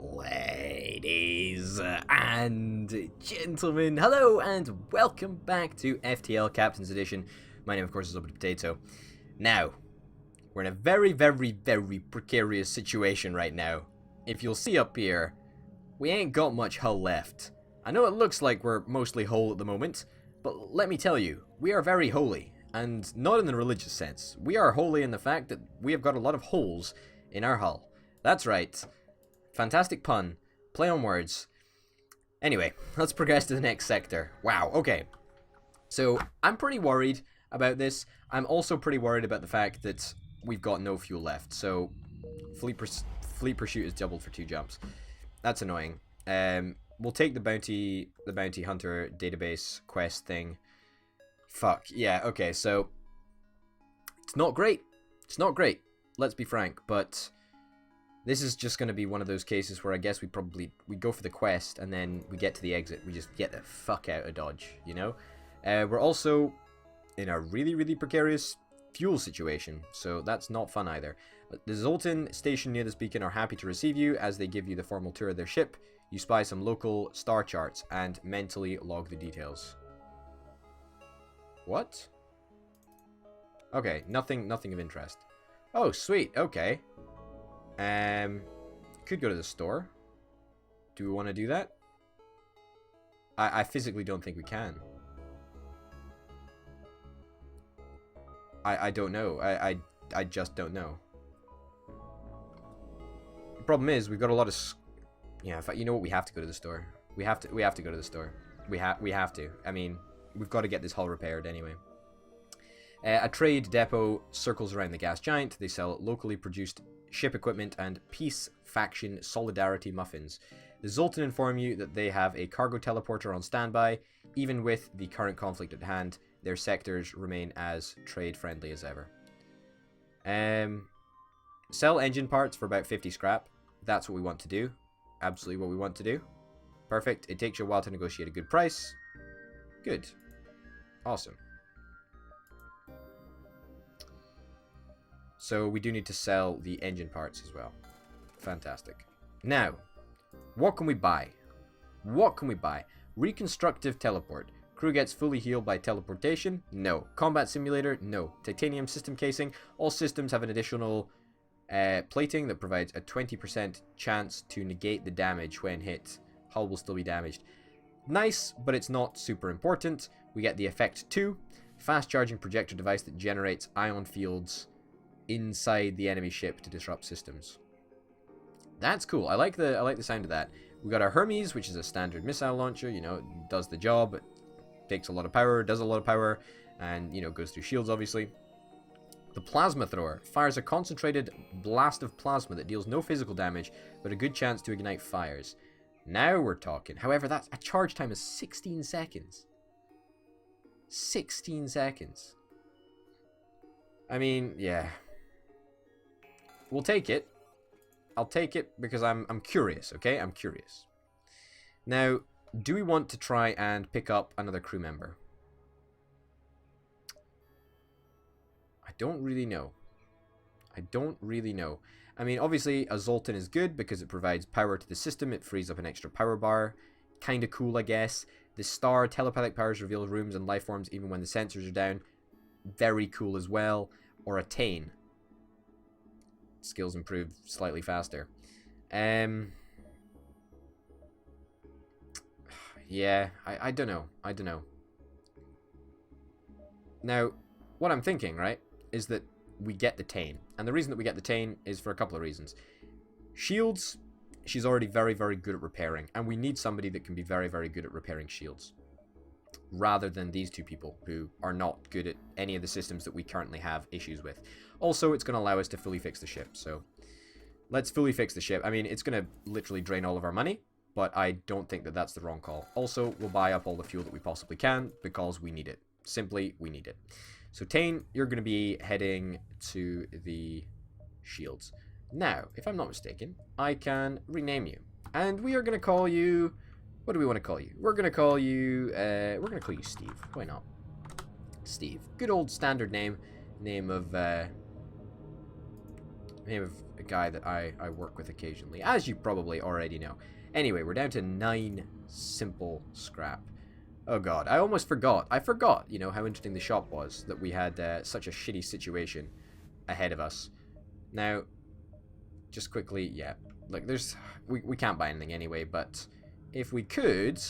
Ladies and gentlemen, hello and welcome back to FTL Captain's Edition. My name, of course, is Orbital Potato. Now, we're in a very, very, very precarious situation right now. If you'll see up here, we ain't got much hull left. I know it looks like we're mostly whole at the moment, but let me tell you, we are very holy, and not in the religious sense. We are holy in the fact that we have got a lot of holes in our hull. That's right. Fantastic pun. Play on words. Anyway, let's progress to the next sector. Wow, okay. So, I'm pretty worried about this. I'm also pretty worried about the fact that we've got no fuel left. So, fleet pursuit is doubled for 2 jumps. That's annoying. We'll take the bounty hunter database quest thing. Fuck, yeah, okay, so it's not great. It's not great, let's be frank, but this is just going to be one of those cases where I guess we go for the quest and then we get to the exit. We just get the fuck out of Dodge, you know? We're also in a really, really precarious fuel situation, so that's not fun either. The Zoltan station near this beacon are happy to receive you as they give you the formal tour of their ship. You spy some local star charts and mentally log the details. What? Okay, nothing of interest. Oh, sweet, okay. Could go to the store. Do we want to do that? I physically don't think we can. I don't know. I just don't know. The problem is we've got a lot of... Yeah, in fact, you know what? We have to go to the store. We have to go to the store. We have to. I mean, we've got to get this hull repaired anyway. A trade depot circles around the gas giant. They sell locally produced ship equipment and peace faction solidarity muffins. The Zoltan inform you that they have a cargo teleporter on standby. Even with the current conflict at hand, their sectors remain as trade friendly as ever. Sell engine parts for about 50 scrap. That's what we want to do. Absolutely what we want to do. Perfect. It takes you a while to negotiate a good price. Good. Awesome. So we do need to sell the engine parts as well. Fantastic. Now, what can we buy? What can we buy? Reconstructive teleport. Crew gets fully healed by teleportation? No. Combat simulator? No. Titanium system casing? All systems have an additional plating that provides a 20% chance to negate the damage when hit. Hull will still be damaged. Nice, but it's not super important. We get the effect 2. Fast charging projector device that generates ion fields inside the enemy ship to disrupt systems. That's cool. I like the sound of that. We got our Hermes, which is a standard missile launcher. You know, it does the job. It takes a lot of power, does a lot of power, and you know, goes through shields obviously. The plasma thrower fires a concentrated blast of plasma that deals no physical damage, but a good chance to ignite fires. Now we're talking. However, that's a charge time of 16 seconds. 16 seconds. I mean, yeah. We'll take it. I'll take it because I'm curious, okay? I'm curious. Now, do we want to try and pick up another crew member? I don't really know. I don't really know. I mean, obviously, a Zoltan is good because it provides power to the system. It frees up an extra power bar. Kind of cool, I guess. The star telepathic powers reveal rooms and life forms even when the sensors are down. Very cool as well. Or a Tane. Skills improve slightly faster. Yeah, I don't know. I don't know. Now, what I'm thinking, right, is that we get the Tane. And the reason that we get the Tane is for a couple of reasons. Shields, she's already very, very good at repairing. And we need somebody that can be very, very good at repairing shields. Rather than these two people who are not good at any of the systems that we currently have issues with. Also, it's going to allow us to fully fix the ship, so let's fully fix the ship. I mean, it's going to literally drain all of our money, but I don't think that that's the wrong call. Also, we'll buy up all the fuel that we possibly can because we need it. Simply, we need it. So, Tane, you're going to be heading to the shields. Now, if I'm not mistaken, I can rename you. And we are going to call you... What do we want to call you? We're going to call you... Steve. Why not? Steve. Good old standard name. Name of Name of a guy that I work with occasionally, as you probably already know. Anyway, we're down to 9 simple scrap. Oh god, I almost forgot. I forgot, you know, how interesting the shop was, that we had such a shitty situation ahead of us. Now, just quickly, yeah, like there's, we can't buy anything anyway, but if we could,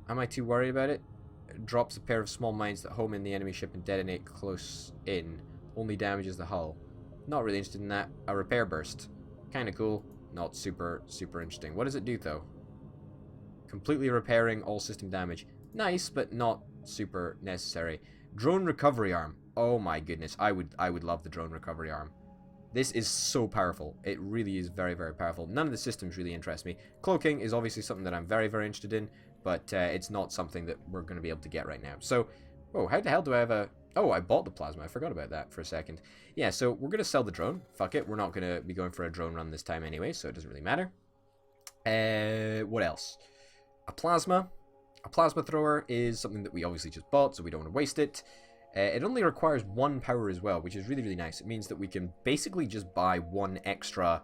am I too worried about it? It drops a pair of small mines that home in the enemy ship and detonate close in, only damages the hull. Not really interested in that. A repair burst, kind of cool, not super interesting. What does it do though? Completely repairing all system damage. Nice, but not super necessary. Drone recovery arm. Oh my goodness, I would love the drone recovery arm. This is so powerful. It really is very powerful. None of the systems really interest me. Cloaking is obviously something that I'm very interested in, but it's not something that we're going to be able to get right now. So, oh, how the hell do I have a... Oh, I bought the plasma. I forgot about that for a second. Yeah, so we're going to sell the drone. Fuck it. We're not going to be going for a drone run this time anyway, so it doesn't really matter. What else? A plasma. A plasma thrower is something that we obviously just bought, so we don't want to waste it. It only requires 1 power as well, which is really nice. It means that we can basically just buy 1 extra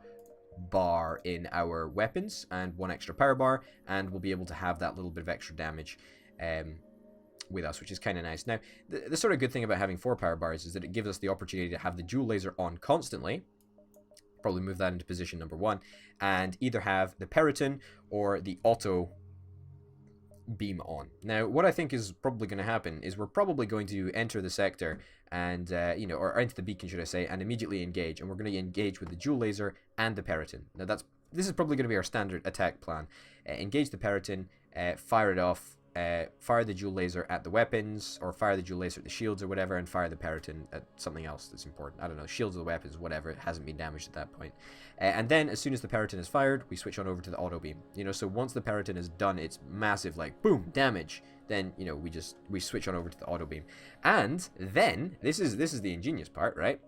bar in our weapons and 1 extra power bar, and we'll be able to have that little bit of extra damage with us, which is kind of nice. Now, the sort of good thing about having 4 power bars is that it gives us the opportunity to have the dual laser on constantly. Probably move that into position number 1, and either have the Periton or the auto beam on. Now, what I think is probably going to happen is we're probably going to enter the sector and, you know, or enter the beacon, should I say, and immediately engage. And we're going to engage with the dual laser and the Periton. Now, this is probably going to be our standard attack plan. Engage the Periton, fire it off, fire the dual laser at the weapons, or fire the dual laser at the shields or whatever, and fire the Periton at something else that's important. I don't know, shields or the weapons, whatever. It hasn't been damaged at that point. And then, as soon as the Periton is fired, we switch on over to the auto beam. You know, so once the Periton is done its massive, like, boom, damage, then, you know, we switch on over to the auto beam. And then, this is the ingenious part, right?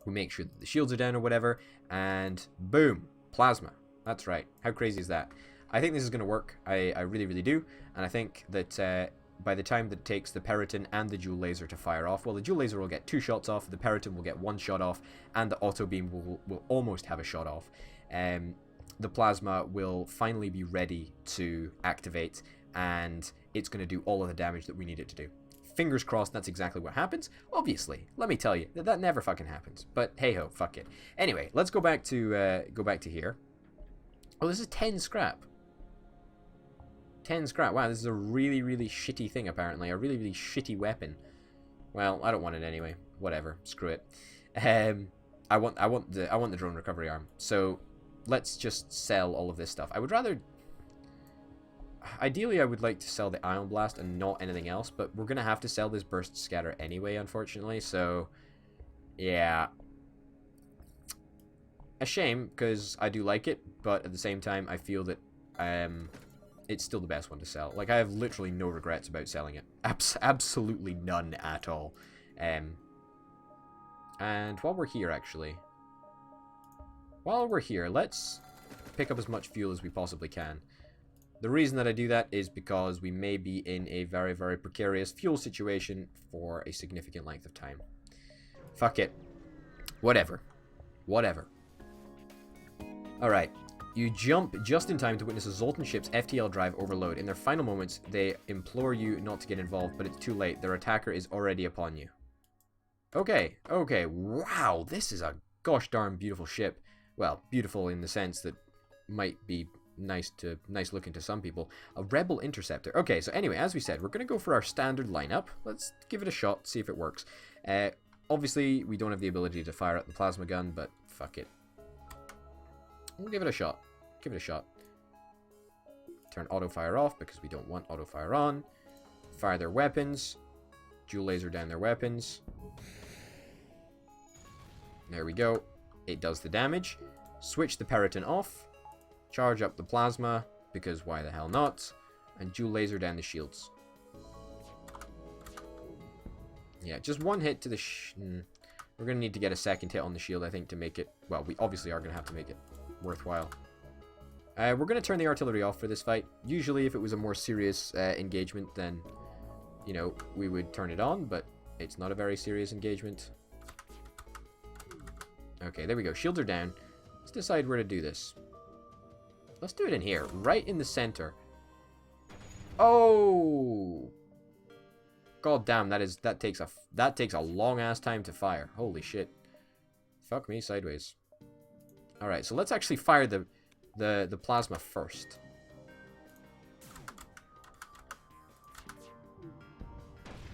We make sure that the shields are down or whatever, and boom, plasma. That's right. How crazy is that? I think this is going to work. I really do. And I think that by the time that it takes the Periton and the dual laser to fire off, well, the dual laser will get 2 shots off, the Periton will get 1 shot off, and the auto beam will almost have a shot off. The plasma will finally be ready to activate, and it's going to do all of the damage that we need it to do. Fingers crossed that's exactly what happens. Obviously, let me tell you, that never fucking happens. But hey-ho, fuck it. Anyway, let's go back to here. Oh, this is 10 scrap. 10 scrap. Wow, this is a really shitty thing, apparently. A really shitty weapon. Well, I don't want it anyway. Whatever. Screw it. I want the drone recovery arm. So let's just sell all of this stuff. I would rather... Ideally, I would like to sell the Ion Blast and not anything else, but we're going to have to sell this Burst Scatter anyway, unfortunately. So, yeah. A shame, because I do like it, but at the same time, I feel that it's still the best one to sell. Like, I have literally no regrets about selling it. Absolutely none at all. And while we're here, actually, let's pick up as much fuel as we possibly can. The reason that I do that is because we may be in a very precarious fuel situation for a significant length of time. Fuck it. Whatever. Alright. You jump just in time to witness a Zoltan ship's FTL drive overload. In their final moments, they implore you not to get involved, but it's too late. Their attacker is already upon you. Okay. Wow, this is a gosh darn beautiful ship. Well, beautiful in the sense that might be nice looking to some people. A Rebel Interceptor. Okay, so anyway, as we said, we're going to go for our standard lineup. Let's give it a shot, see if it works. Obviously, we don't have the ability to fire at the plasma gun, but fuck it. We'll give it a shot. Turn auto fire off because we don't want auto fire on. Fire their weapons. Dual laser down their weapons. There we go. It does the damage. Switch the Periton off. Charge up the plasma, because why the hell not? And dual laser down the shields. Yeah, just 1 hit to the... We're going to need to get a second hit on the shield, I think, to make it... Well, we obviously are going to have to make it worthwhile. We're going to turn the artillery off for this fight. Usually, if it was a more serious engagement, then, you know, we would turn it on, but it's not a very serious engagement. Okay, there we go. Shields are down. Let's decide where to do this. Let's do it in here, right in the center. Oh! God damn, that takes a long ass time to fire. Holy shit. Fuck me sideways. All right, so let's actually fire the plasma first.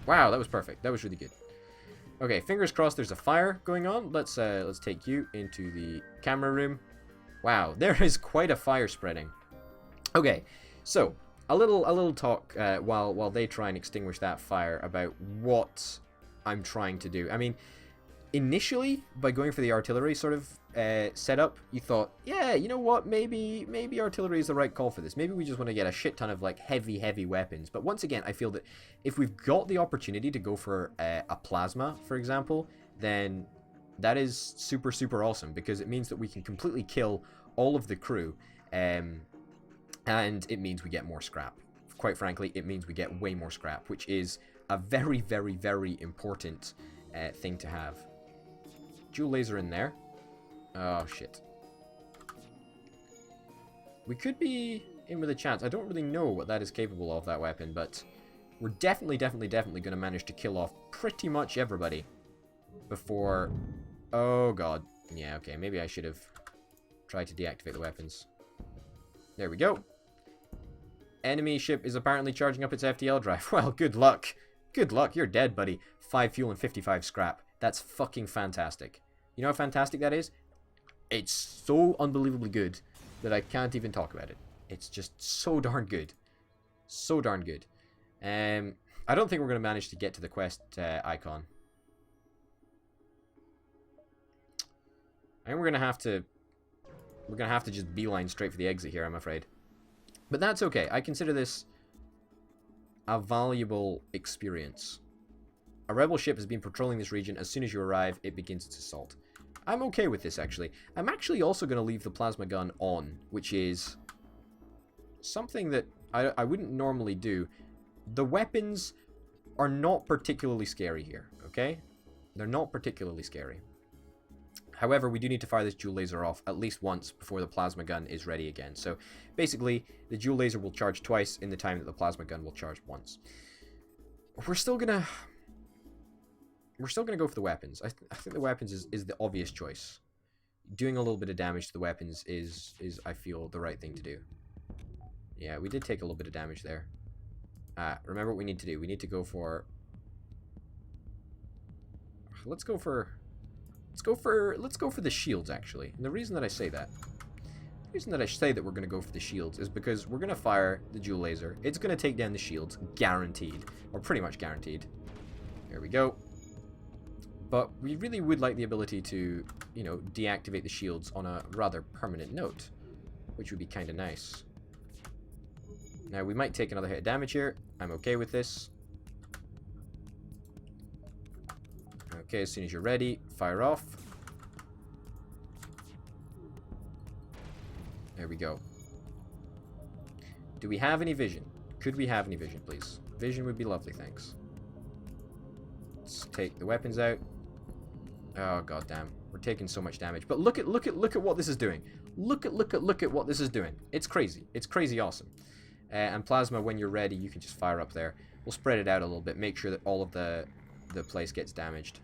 Wow, that was perfect. That was really good. Okay, fingers crossed there's a fire going on. Let's take you into the camera room. Wow, there is quite a fire spreading. Okay, so a little talk while they try and extinguish that fire about what I'm trying to do. I mean, initially, by going for the artillery sort of setup, you thought, yeah, you know what, maybe artillery is the right call for this. Maybe we just want to get a shit ton of like heavy weapons. But once again, I feel that if we've got the opportunity to go for a plasma, for example, then that is super awesome, because it means that we can completely kill all of the crew, and it means we get more scrap. Quite frankly, it means we get way more scrap, which is a very important thing to have. Dual laser in there. Oh, shit. We could be in with a chance. I don't really know what that is capable of, that weapon, but we're definitely going to manage to kill off pretty much everybody before... Oh, God. Yeah, okay. Maybe I should have tried to deactivate the weapons. There we go. Enemy ship is apparently charging up its FTL drive. Well, good luck. Good luck. You're dead, buddy. 5 fuel and 55 scrap. That's fucking fantastic. You know how fantastic that is? It's so unbelievably good that I can't even talk about it. It's just so darn good. So darn good. I don't think we're going to manage to get to the quest icon. I think we're going to have to just beeline straight for the exit here, I'm afraid. But that's okay. I consider this a valuable experience. A rebel ship has been patrolling this region. As soon as you arrive, it begins its assault. I'm okay with this, actually. I'm actually also going to leave the plasma gun on, which is something that I wouldn't normally do. The weapons are not particularly scary here, okay? They're not particularly scary. However, we do need to fire this dual laser off at least once before the plasma gun is ready again. So, basically, the dual laser will charge twice in the time that the plasma gun will charge once. We're still gonna go for the weapons. I think the weapons is the obvious choice. Doing a little bit of damage to the weapons is I feel the right thing to do. Yeah, we did take a little bit of damage there. Remember what we need to do. We need to go for... Let's go for the shields, actually. And the reason that I say that... The reason that I say that we're going to go for the shields is because we're going to fire the dual laser. It's going to take down the shields, guaranteed. Or pretty much guaranteed. There we go. But we really would like the ability to, you know, deactivate the shields on a rather permanent note, which would be kind of nice. Now, we might take another hit of damage here. I'm okay with this. Okay, as soon as you're ready, fire off. There we go. Do we have any vision? Could we have any vision, please? Vision would be lovely, thanks. Let's take the weapons out. Oh, goddamn. We're taking so much damage. But look at what this is doing. Look at what this is doing. It's crazy. It's crazy awesome. And plasma, when you're ready, you can just fire up there. We'll spread it out a little bit. Make sure that all of the place gets damaged.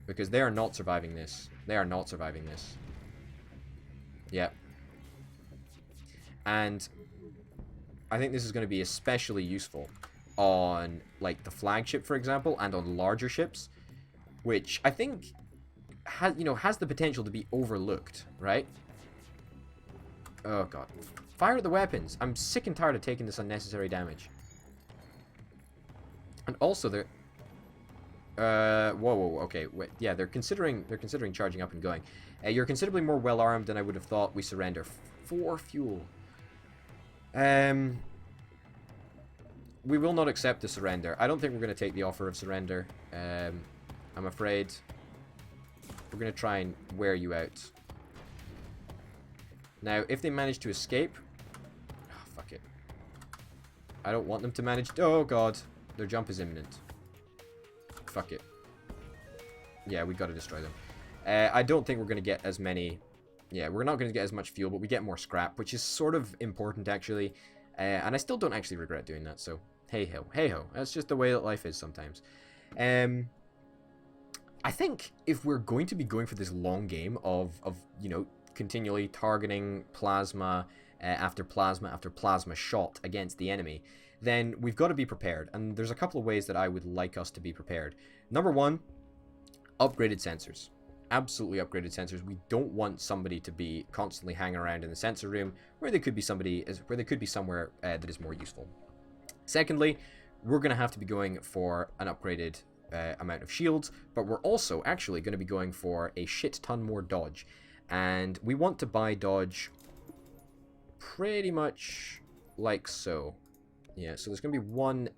Because they are not surviving this. They are not surviving this. Yep. And I think this is going to be especially useful on, like, the flagship, for example, and on larger ships, which I think has the potential to be overlooked, right? Oh, God. Fire at the weapons. I'm sick and tired of taking this unnecessary damage. And also, they're... whoa, okay, wait, yeah, they're considering charging up and going. You're considerably more well-armed than I would have thought. We surrender. 4 fuel. We will not accept the surrender. I don't think we're going to take the offer of surrender. I'm afraid. We're going to try and wear you out. Now, if they manage to escape... Oh, fuck it. I don't want them to manage... Oh, God. Their jump is imminent. Fuck it. Yeah, we gotta destroy them. I don't think we're going to get as many... Yeah, we're not going to get as much fuel, but we get more scrap, which is sort of important, actually. And I still don't actually regret doing that, so hey-ho. Hey-ho. That's just the way that life is sometimes. I think if we're going to be going for this long game of you know, continually targeting plasma after plasma after plasma shot against the enemy, then we've got to be prepared. And there's a couple of ways that I would like us to be prepared. Number one, upgraded sensors. Absolutely upgraded sensors. We don't want somebody to be constantly hanging around in the sensor room where they could be somewhere that is more useful. Secondly, we're going to have to be going for an upgraded amount of shields, but we're also actually going to be going for a shit ton more dodge. And we want to buy dodge pretty much like so. Yeah, so there's going to be one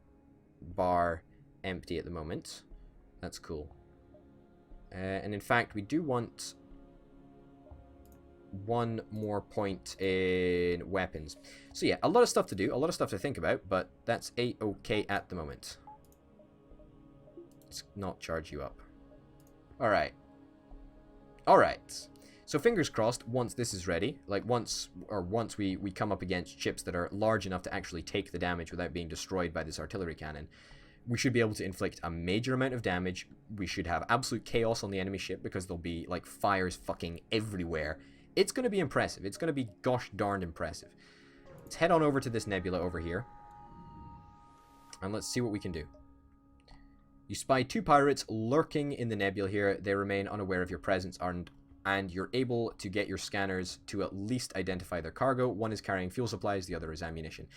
bar empty at the moment. That's cool. And in fact, we do want one more point in weapons. So yeah, a lot of stuff to do, a lot of stuff to think about, but that's A-okay at the moment. Let's not charge you up. Alright. Alright. So fingers crossed, once this is ready, like once we come up against ships that are large enough to actually take the damage without being destroyed by this artillery cannon, we should be able to inflict a major amount of damage. We should have absolute chaos on the enemy ship because there'll be, like, fires fucking everywhere. It's going to be impressive. It's going to be gosh darned impressive. Let's head on over to this nebula over here. And let's see what we can do. You spy 2 pirates lurking in the nebula here. They remain unaware of your presence, and you're able to get your scanners to at least identify their cargo. One is carrying fuel supplies, the other is ammunition.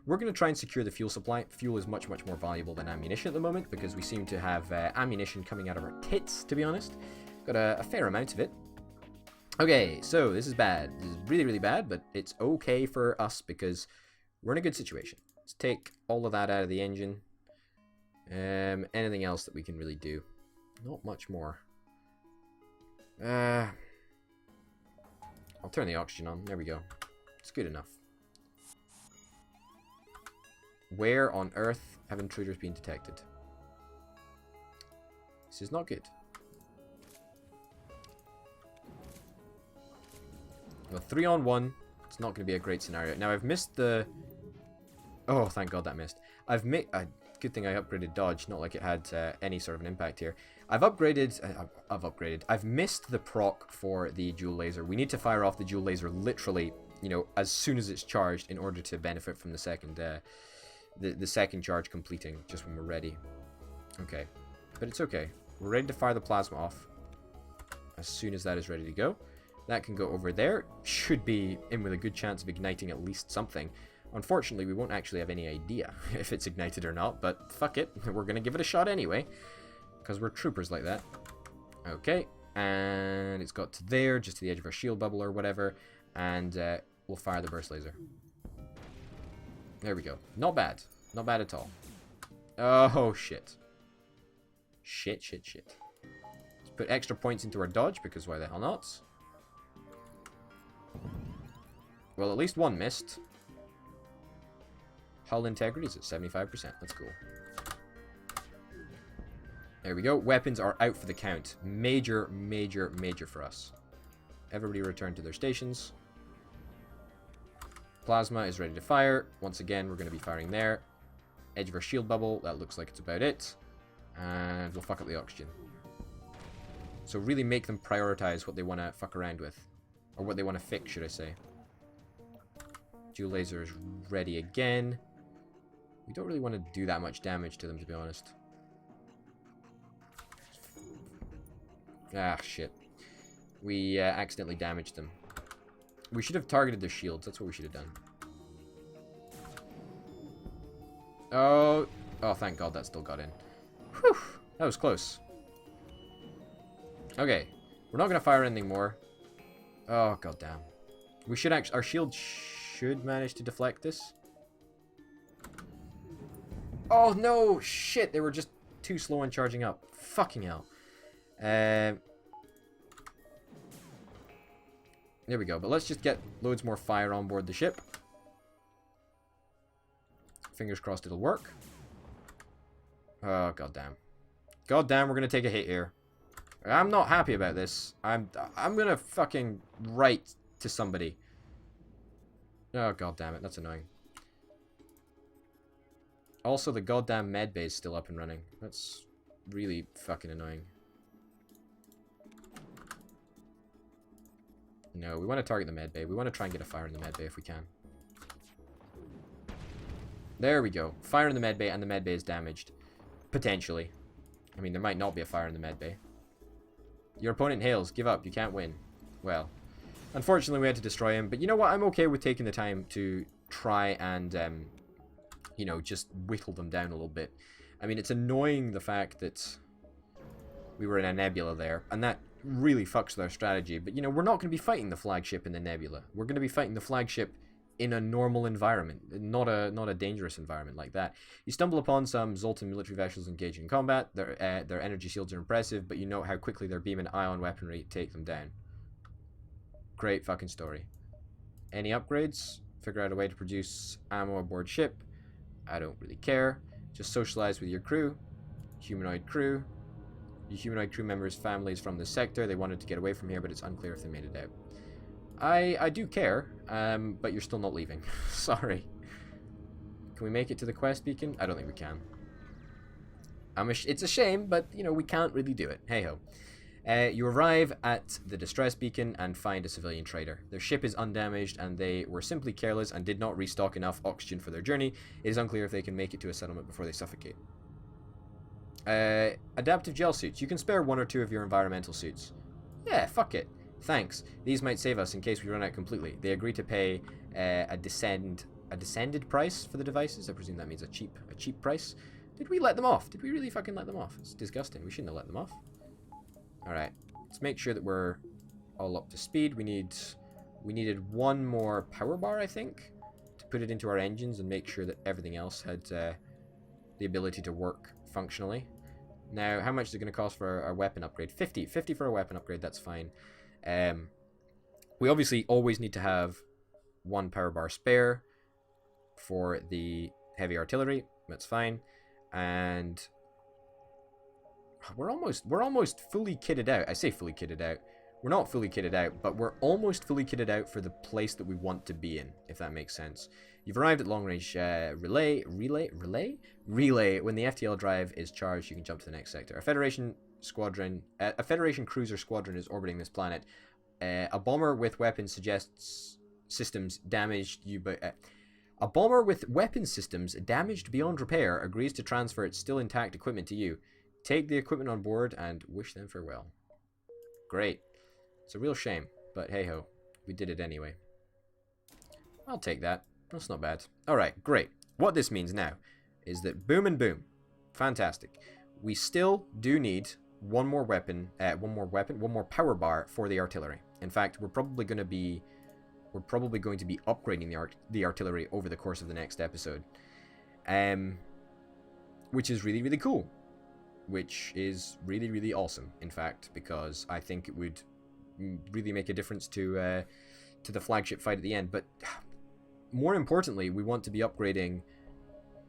We're going to try and secure the fuel supply. Fuel is much, much more valuable than ammunition at the moment because we seem to have ammunition coming out of our tits, to be honest. Got a fair amount of it. Okay, so this is bad. This is really, really bad, but it's okay for us because we're in a good situation. Let's take all of that out of the engine. Anything else that we can really do? Not much more. I'll turn the oxygen on. There we go. It's good enough. Where on earth have intruders been detected? This is not good. Well, 3-on-1. It's not going to be a great scenario. Now, I've missed the... Oh, thank God that missed. Good thing I upgraded dodge, not like it had any sort of an impact here. I've missed the proc for the dual laser. We need to fire off the dual laser literally, you know, as soon as it's charged in order to benefit from the second... The second charge completing just when we're ready. Okay. But it's okay. We're ready to fire the plasma off as soon as that is ready to go. That can go over there. Should be in with a good chance of igniting at least something. Unfortunately, we won't actually have any idea if it's ignited or not, but fuck it. We're going to give it a shot anyway. Because we're troopers like that. Okay. And it's got to there, just to the edge of our shield bubble or whatever. And we'll fire the burst laser. There we go. Not bad. Not bad at all. Oh, shit. Shit. Let's put extra points into our dodge, because why the hell not? Well, at least one missed. Hull integrity is at 75%. That's cool. There we go. Weapons are out for the count. Major for us. Everybody return to their stations. Plasma is ready to fire. Once again, we're going to be firing there. Edge of our shield bubble. That looks like it's about it. And we'll fuck up the oxygen. So really make them prioritize what they want to fuck around with. Or what they want to fix, should I say. Dual laser is ready again. We don't really want to do that much damage to them, to be honest. Ah, shit. We accidentally damaged them. We should have targeted their shields. That's what we should have done. Oh, thank God that still got in. Whew, that was close. Okay, we're not going to fire anything more. Oh, goddamn. We should actually... Our shield should manage to deflect this. Oh, no! Shit, they were just too slow on charging up. Fucking hell. There we go. But let's just get loads more fire on board the ship. Fingers crossed it'll work. Oh, goddamn. Goddamn, we're going to take a hit here. I'm not happy about this. I'm gonna fucking write to somebody. Oh, god damn it. That's annoying. Also, the goddamn medbay is still up and running. That's really fucking annoying. No, we want to target the medbay. We want to try and get a fire in the medbay if we can. There we go. Fire in the medbay, and the medbay is damaged. Potentially. I mean, there might not be a fire in the medbay. Your opponent hails. Give up. You can't win. Well, unfortunately, we had to destroy him. But you know what? I'm okay with taking the time to try and, you know, just whittle them down a little bit. I mean, it's annoying the fact that we were in a Nebula there, and that really fucks with our strategy. But, you know, we're not going to be fighting the flagship in the Nebula. We're going to be fighting the flagship in a normal environment, not a dangerous environment like that. You stumble upon some Zoltan military vessels engaging in combat. Their energy shields are impressive, but you note how quickly their beam and ion weaponry take them down. Great fucking story. Any upgrades? Figure out a way to produce ammo aboard ship. I don't really care. Just socialize with your crew. Humanoid crew. Your humanoid crew members' families from this sector. They wanted to get away from here, but it's unclear if they made it out. I do care, but you're still not leaving. Sorry. Can we make it to the quest beacon? I don't think we can. It's a shame, but, you know, we can't really do it. Hey-ho. You arrive at the distress beacon and find a civilian trader. Their ship is undamaged, and they were simply careless and did not restock enough oxygen for their journey. It is unclear if they can make it to a settlement before they suffocate. Adaptive gel suits. You can spare one or two of your environmental suits. Yeah, fuck it. Thanks. These might save us in case we run out completely. They agree to pay a descended price for the devices. I presume that means a cheap price. Did we let them off? Did we really fucking let them off? It's disgusting. We shouldn't have let them off. Alright. Let's make sure that we're all up to speed. We needed one more power bar, I think, to put it into our engines and make sure that everything else had the ability to work functionally. Now, how much is it going to cost for our weapon upgrade? 50 for a weapon upgrade, that's fine. We obviously always need to have one power bar spare for the heavy artillery. That's fine. And we're almost fully kitted out. I say fully kitted out. We're not fully kitted out, but we're almost fully kitted out for the place that we want to be in, if that makes sense. You've arrived at long range relay. When the FTL drive is charged, you can jump to the next sector. A Federation cruiser squadron is orbiting this planet. A bomber with weapons systems damaged beyond repair agrees to transfer its still intact equipment to you. Take the equipment on board and wish them farewell. Great. It's a real shame, but hey ho, we did it anyway. I'll take that. That's not bad. Alright, great. What this means now is that boom and boom. Fantastic. We still do need one more power bar for the artillery. In fact, we're probably going to be upgrading the artillery over the course of the next episode. Which is really, really cool. Which is really, really awesome, in fact, because I think it would really make a difference to the flagship fight at the end. But more importantly, we want to be upgrading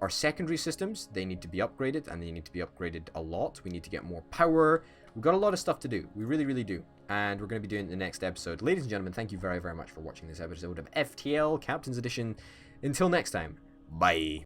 our secondary systems. They need to be upgraded, and they need to be upgraded a lot. We need to get more power. We've got a lot of stuff to do. We really, really do. And we're going to be doing it in the next episode. Ladies and gentlemen, thank you very, very much for watching this episode of FTL Captain's Edition. Until next time, bye.